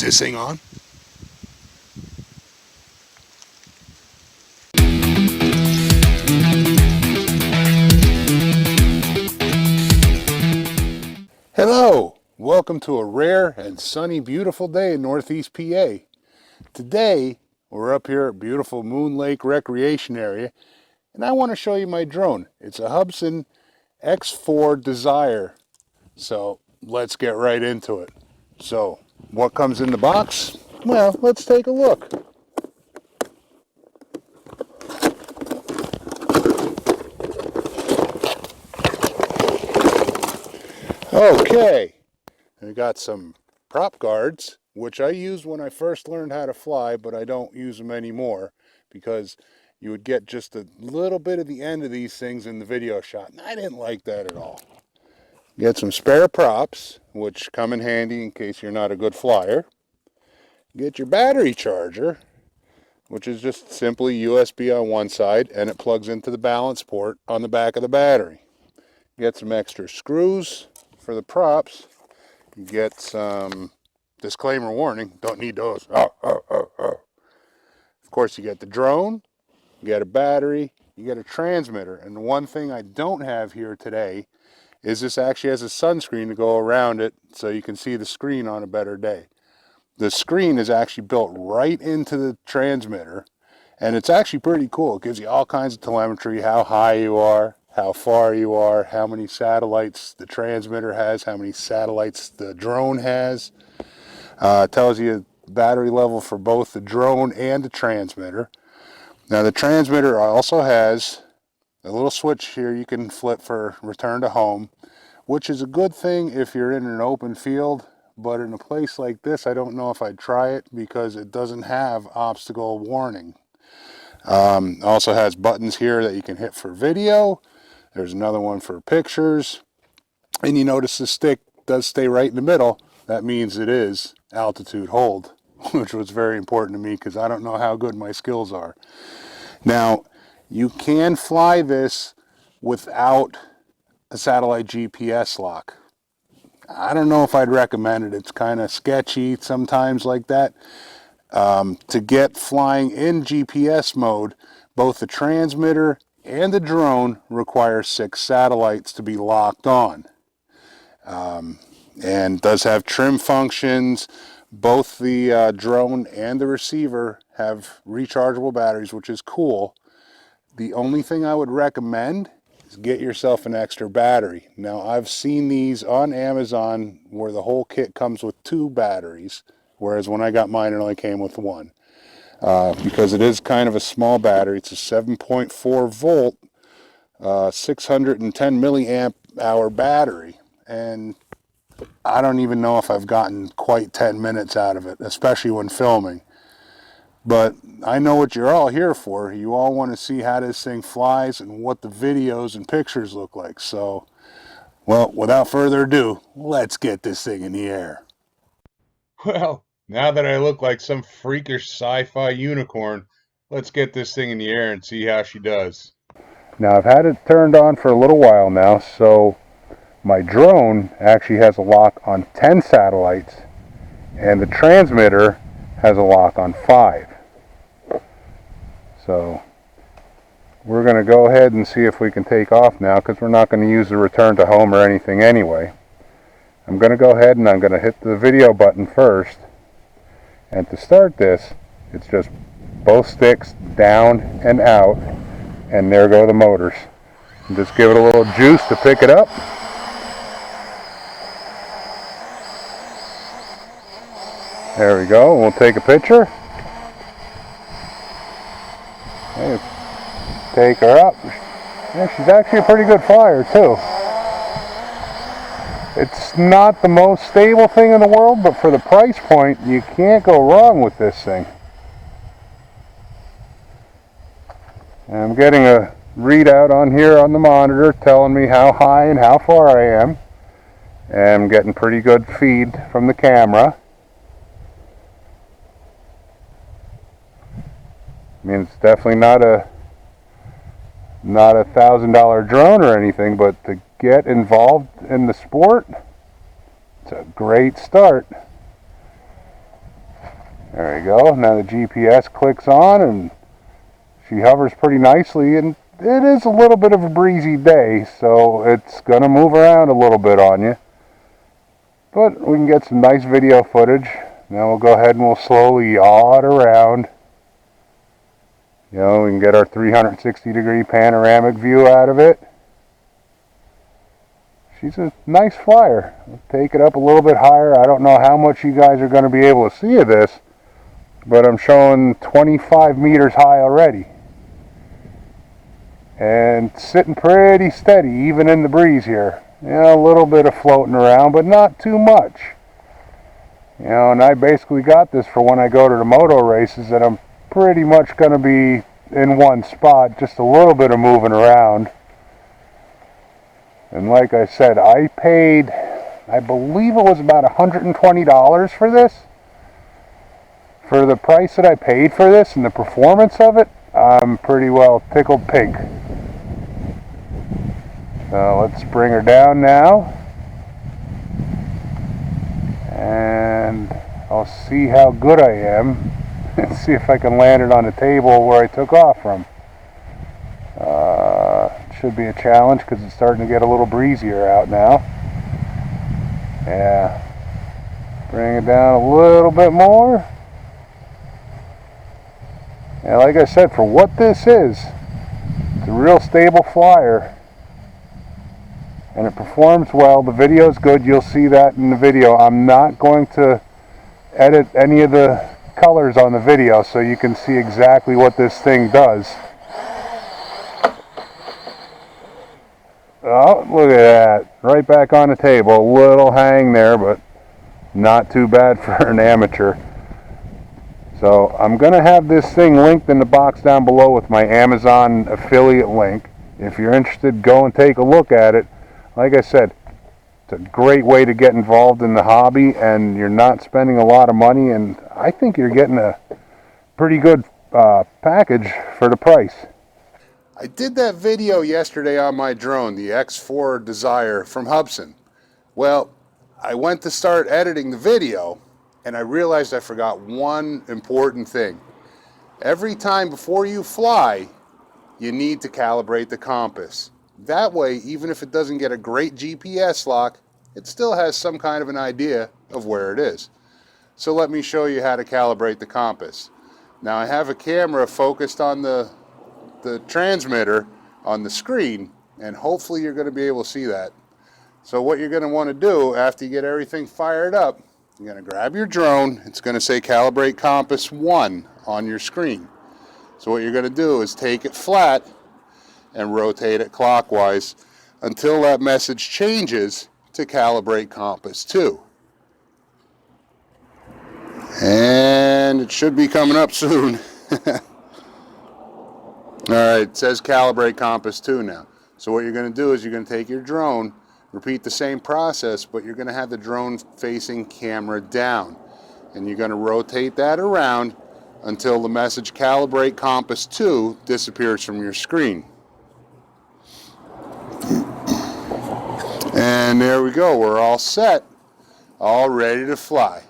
this thing on? Hello! Welcome to a rare and sunny, beautiful day in Northeast PA. Today, we're up here at beautiful Moon Lake Recreation Area, and I want to show you my drone. It's a Hubsan X4 Desire. So, let's get right into it. So, what comes in the box? Well, let's take a look. Okay, we got some prop guards, which I used when I first learned how to fly, but I don't use them anymore because you would get just a little bit of the end of these things in the video shot, and I didn't like that at all. Get some spare props, which come in handy in case you're not a good flyer. Get your battery charger, which is just simply USB on one side, and it plugs into the balance port on the back of the battery. Get some extra screws for the props. You get some disclaimer warning, don't need those. Of course, you get the drone, you get a battery, you get a transmitter. And the one thing I don't have here today is this actually has a sunscreen to go around it so you can see the screen on a better day. The screen is actually built right into the transmitter, and it's actually pretty cool. It gives you all kinds of telemetry, how high you are, how far you are, how many satellites the transmitter has, how many satellites the drone has. It tells you battery level for both the drone and the transmitter. Now the transmitter also has a little switch here you can flip for return to home, which is a good thing if you're in an open field, but in a place like this I don't know if I'd try it because it doesn't have obstacle warning. Also has buttons here that you can hit for video. There's another one for pictures. And you notice the stick does stay right in the middle. That means it is altitude hold, which was very important to me because I don't know how good my skills are. Now, you can fly this without a satellite GPS lock. I don't know if I'd recommend it. It's kind of sketchy sometimes like that. To get flying in GPS mode, both the transmitter and the drone require 6 satellites to be locked on. And does have trim functions. Both the drone and the receiver have rechargeable batteries, which is cool. The only thing I would recommend is get yourself an extra battery. Now, I've seen these on Amazon where the whole kit comes with 2 batteries, whereas when I got mine it only came with 1. Because it is kind of a small battery. It's a 7.4 volt, 610 milliamp hour battery, and I don't even know if I've gotten quite 10 minutes out of it, especially when filming. But I know what you're all here for. You all want to see how this thing flies and what the videos and pictures look like. So, well, without further ado, let's get this thing in the air. Well, now that I look like some freakish sci-fi unicorn, let's get this thing in the air and see how she does. Now, I've had it turned on for a little while now, so my drone actually has a lock on 10 satellites, and the transmitter has a lock on 5. So we're going to go ahead and see if we can take off now, because we're not going to use the return to home or anything anyway. I'm going to go ahead and I'm going to hit the video button first. And to start this, it's just both sticks down and out, and there go the motors. And just give it a little juice to pick it up. There we go. We'll take a picture. Okay. Take her up. Yeah, she's actually a pretty good flyer too. It's not the most stable thing in the world, but for the price point, you can't go wrong with this thing. And I'm getting a readout on here on the monitor telling me how high and how far I am. And I'm getting pretty good feed from the camera. I mean, it's definitely not a $1,000 drone or anything, but to get involved in the sport, it's a great start. There you go. Now the GPS clicks on and she hovers pretty nicely, and it is a little bit of a breezy day, so it's going to move around a little bit on you. But we can get some nice video footage. Now we'll go ahead and we'll slowly yaw it around. You know, we can get our 360-degree panoramic view out of it. She's a nice flyer. We'll take it up a little bit higher. I don't know how much you guys are going to be able to see of this, but I'm showing 25 meters high already. And sitting pretty steady, even in the breeze here. You know, a little bit of floating around, but not too much. You know, and I basically got this for when I go to the moto races, and I'm pretty much going to be in one spot, just a little bit of moving around. And like I said, I paid, I believe it was about $120 for this. For the price that I paid for this and the performance of it, I'm pretty well tickled pink. So let's bring her down now. And I'll see how good I am and see if I can land it on the table where I took off from. Should be a challenge because it's starting to get a little breezier out now. Yeah. Bring it down a little bit more. And like I said, for what this is, it's a real stable flyer. And it performs well. The video is good. You'll see that in the video. I'm not going to edit any of the colors on the video so you can see exactly what this thing does. Oh, look at that. Right back on the table. A little hang there, but not too bad for an amateur. So I'm going to have this thing linked in the box down below with my Amazon affiliate link. If you're interested, go and take a look at it. Like I said, it's a great way to get involved in the hobby, and you're not spending a lot of money, and I think you're getting a pretty good package for the price. I did that video yesterday on my drone, the X4 Desire from Hubsan. Well, I went to start editing the video and I realized I forgot one important thing. Every time before you fly, you need to calibrate the compass. That way, even if it doesn't get a great GPS lock, it still has some kind of an idea of where it is. So let me show you how to calibrate the compass. Now I have a camera focused on the transmitter on the screen, and hopefully you're going to be able to see that. So what you're going to want to do after you get everything fired up, you're going to grab your drone. It's going to say calibrate compass 1 on your screen. So what you're going to do is take it flat and rotate it clockwise until that message changes to calibrate compass 2. And it should be coming up soon. Alright, it says calibrate compass 2 now. So what you're going to do is you're going to take your drone, repeat the same process, but you're going to have the drone facing camera down. And you're going to rotate that around until the message calibrate compass 2 disappears from your screen. And there we go, we're all set, all ready to fly.